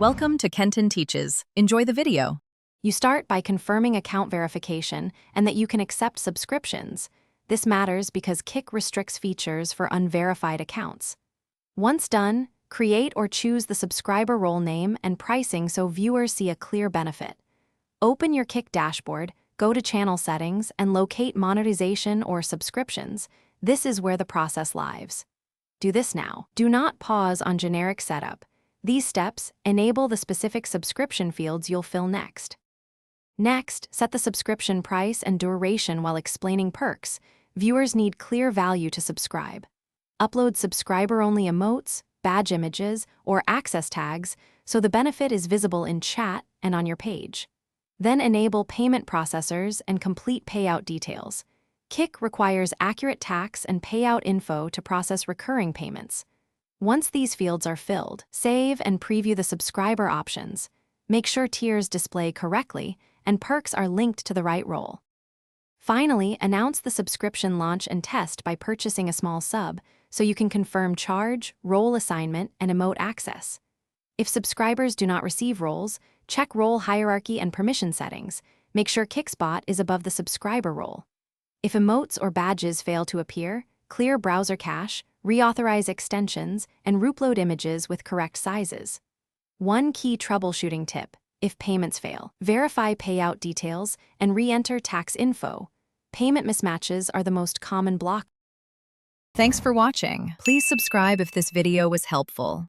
Welcome to Kenton Teaches. Enjoy the video. You start by confirming account verification and that you can accept subscriptions. This matters because Kik restricts features for unverified accounts. Once done, create or choose the subscriber role name and pricing so viewers see a clear benefit. Open your Kik dashboard, go to channel settings, and locate monetization or subscriptions. This is where the process lives. Do this now. Do not pause on generic setup. These steps enable the specific subscription fields you'll fill next. Next, set the subscription price and duration while explaining perks. Viewers need clear value to subscribe. Upload subscriber-only emotes, badge images, or access tags so the benefit is visible in chat and on your page. Then enable payment processors and complete payout details. Kik requires accurate tax and payout info to process recurring payments. Once these fields are filled, save and preview the subscriber options. Make sure tiers display correctly and perks are linked to the right role. Finally, announce the subscription launch and test by purchasing a small sub so you can confirm charge, role assignment, and emote access. If subscribers do not receive roles, check role hierarchy and permission settings. Make sure Kikspot is above the subscriber role. If emotes or badges fail to appear, clear browser cache, reauthorize extensions, and reupload images with correct sizes. One key troubleshooting tip: if payments fail, verify payout details and re-enter tax info. Payment mismatches are the most common block. Thanks for watching. Please subscribe if this video was helpful.